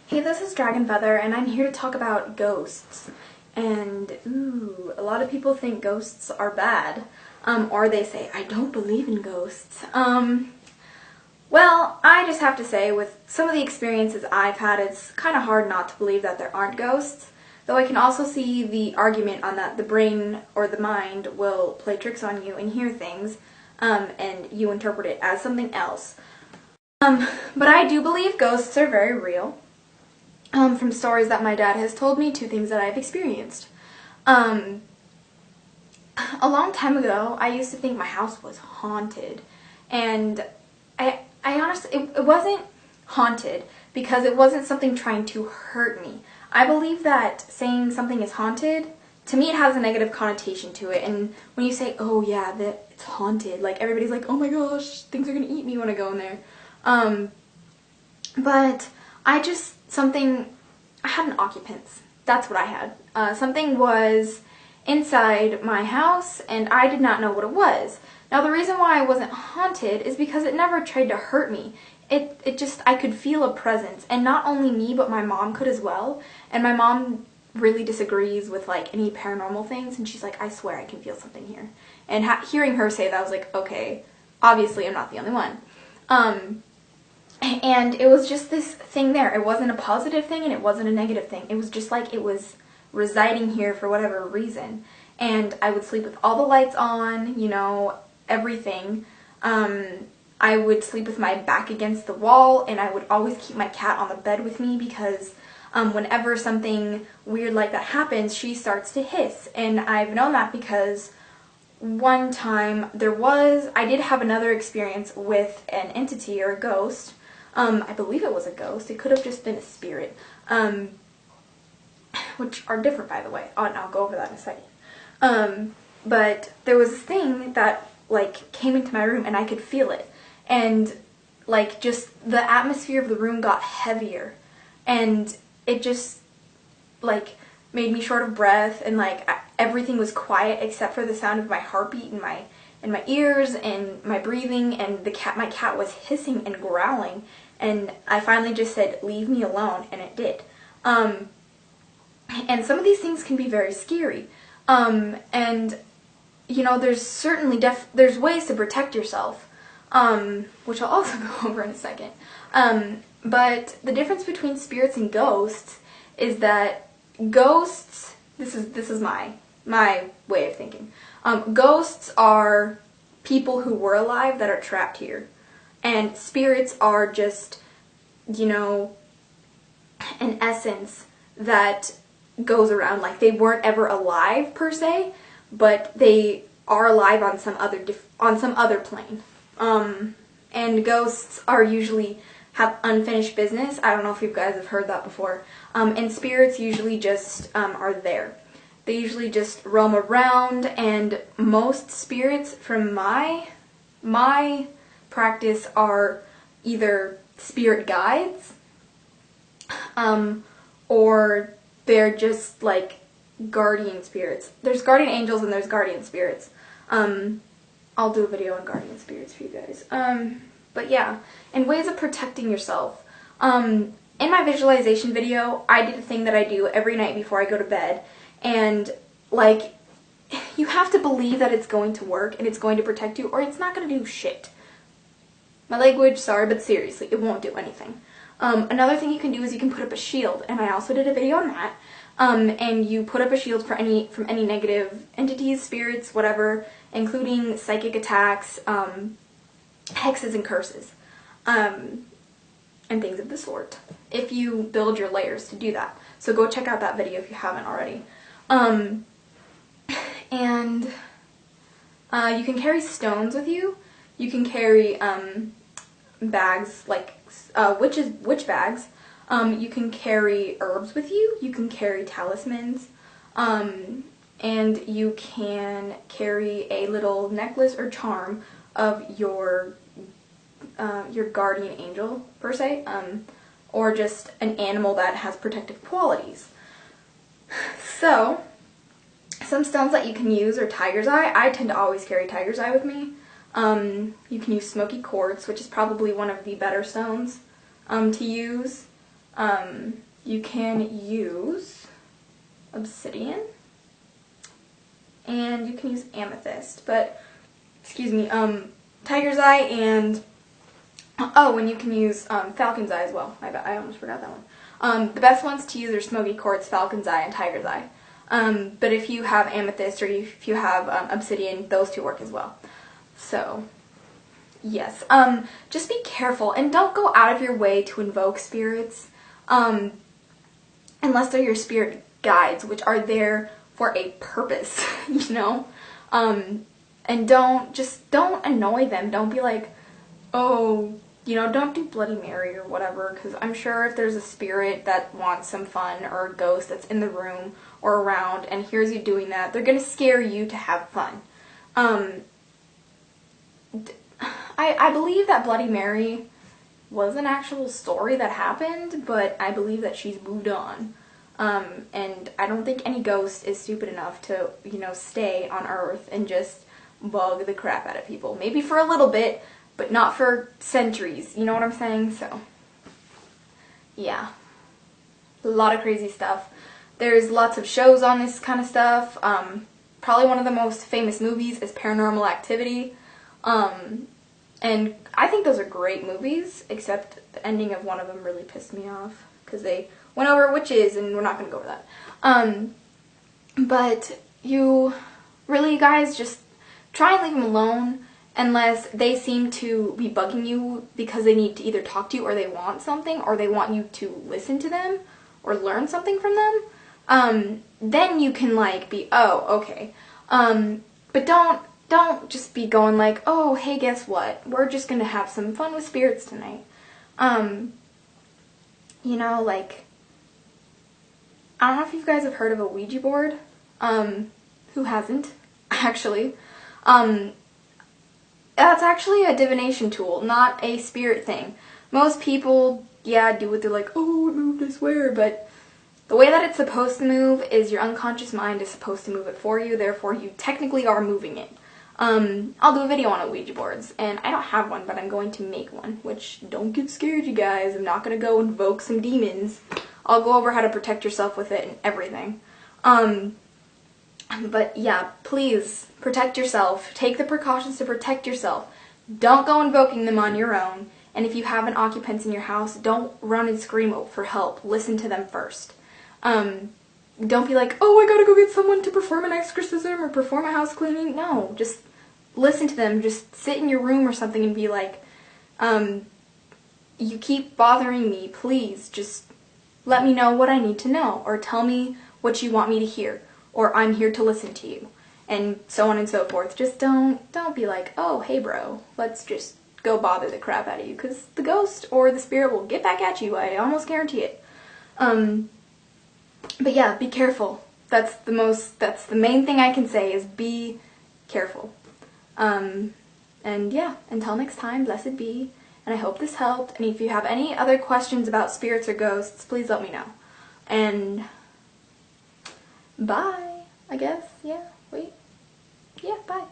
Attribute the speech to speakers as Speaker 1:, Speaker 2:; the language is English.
Speaker 1: Hey, this is Dragon Feather, and I'm here to talk about ghosts. And, a lot of people think ghosts are bad. Or they say, I don't believe in ghosts. Well, I just have to say, with some of the experiences I've had, it's kind of hard not to believe that there aren't ghosts. Though I can also see the argument on that the brain or the mind will play tricks on you and hear things, and you interpret it as something else. But I do believe ghosts are very real. From stories that my dad has told me to things that I've experienced. A long time ago, I used to think my house was haunted. And I honestly, it wasn't haunted because it wasn't something trying to hurt me. I believe that saying something is haunted, to me it has a negative connotation to it. And when you say, oh yeah, that it's haunted, like everybody's like, oh my gosh, things are gonna eat me when I go in there. But I had an occupants. That's what I had. Something was inside my house, and I did not know what it was. Now, the reason why I wasn't haunted is because it never tried to hurt me. I could feel a presence, and not only me, but my mom could as well. And my mom really disagrees with, like, any paranormal things, and she's like, I swear I can feel something here. And hearing her say that, I was like, okay, obviously I'm not the only one. And it was just this thing there. It wasn't a positive thing and it wasn't a negative thing. It was just like it was residing here for whatever reason. And I would sleep with all the lights on, you know, everything. I would sleep with my back against the wall, and I would always keep my cat on the bed with me because whenever something weird like that happens, she starts to hiss. And I've known that because one time I did have another experience with an entity or a ghost. I believe it was a ghost. It could have just been a spirit, which are different, by the way. And I'll go over that in a second. But there was this thing that, like, came into my room, and I could feel it. And, like, just the atmosphere of the room got heavier. And it just, like, made me short of breath, and, like, everything was quiet except for the sound of my heartbeat in my ears and my breathing, and my cat was hissing and growling. And I finally just said, leave me alone, and it did. And some of these things can be very scary. And, you know, there's certainly there's ways to protect yourself, which I'll also go over in a second. But the difference between spirits and ghosts is that ghosts, this is my way of thinking. Ghosts are people who were alive that are trapped here. And spirits are just, you know, an essence that goes around. Like, they weren't ever alive per se, but they are alive on some other plane. And ghosts are usually have unfinished business. I don't know if you guys have heard that before. And spirits usually just are there. They usually just roam around, and most spirits from my practice are either spirit guides, or they're just like guardian spirits. There's guardian angels and there's guardian spirits. I'll do a video on guardian spirits for you guys. But yeah, and ways of protecting yourself. In my visualization video, I did a thing that I do every night before I go to bed, and like, you have to believe that it's going to work and it's going to protect you, or it's not going to do shit. My language, sorry, but seriously, it won't do anything. Another thing you can do is you can put up a shield, and I also did a video on that. And you put up a shield from any negative entities, spirits, whatever, including psychic attacks, hexes and curses, and things of the sort, if you build your layers to do that. So go check out that video if you haven't already. And you can carry stones with you. You can carry bags, like witch bags. You can carry herbs with you. You can carry talismans. And you can carry a little necklace or charm of your guardian angel, per se, or just an animal that has protective qualities. So, some stones that you can use are tiger's eye. I tend to always carry tiger's eye with me. You can use smoky quartz, which is probably one of the better stones to use. You can use obsidian, and you can use amethyst, but, excuse me, tiger's eye and, oh, and you can use falcon's eye as well. I almost forgot that one. The best ones to use are smoky quartz, falcon's eye, and tiger's eye. But if you have amethyst or if you have obsidian, those two work as well. So, yes. Just be careful and don't go out of your way to invoke spirits, unless they're your spirit guides, which are there for a purpose, you know? And don't annoy them. Don't be like, oh, you know, don't do Bloody Mary or whatever, because I'm sure if there's a spirit that wants some fun or a ghost that's in the room or around and hears you doing that, they're going to scare you to have fun. I believe that Bloody Mary was an actual story that happened, but I believe that she's moved on. And I don't think any ghost is stupid enough to, you know, stay on Earth and just bug the crap out of people. Maybe for a little bit, but not for centuries. You know what I'm saying? So, yeah. A lot of crazy stuff. There's lots of shows on this kind of stuff. Probably one of the most famous movies is Paranormal Activity. And I think those are great movies, except the ending of one of them really pissed me off, because they went over witches, and we're not going to go over that. But you really, guys, just try and leave them alone unless they seem to be bugging you because they need to either talk to you or they want something or they want you to listen to them or learn something from them. Then you can, like, be, oh, okay. But don't just be going like, oh, hey, guess what? We're just going to have some fun with spirits tonight. You know, like, I don't know if you guys have heard of a Ouija board. Who hasn't, actually? That's actually a divination tool, not a spirit thing. Most people, yeah, do what they're like, oh, it moved, I swear, but the way that it's supposed to move is your unconscious mind is supposed to move it for you, therefore you technically are moving it. I'll do a video on Ouija boards, and I don't have one, but I'm going to make one, which, don't get scared, you guys. I'm not going to go invoke some demons. I'll go over how to protect yourself with it and everything. But yeah, please, protect yourself. Take the precautions to protect yourself. Don't go invoking them on your own, and if you have an occupants in your house, don't run and scream for help. Listen to them first. Don't be like, oh, I gotta go get someone to perform an exorcism or perform a house cleaning. No, just listen to them. Just sit in your room or something and be like, you keep bothering me. Please, just let me know what I need to know, or tell me what you want me to hear, or I'm here to listen to you, and so on and so forth. Just don't be like, oh, hey, bro, let's just go bother the crap out of you, because the ghost or the spirit will get back at you. I almost guarantee it. But yeah, be careful. That's the main thing I can say is be careful. And yeah, until next time, blessed be, and I hope this helped, and if you have any other questions about spirits or ghosts, please let me know. And bye, I guess. Yeah, wait. Yeah, bye.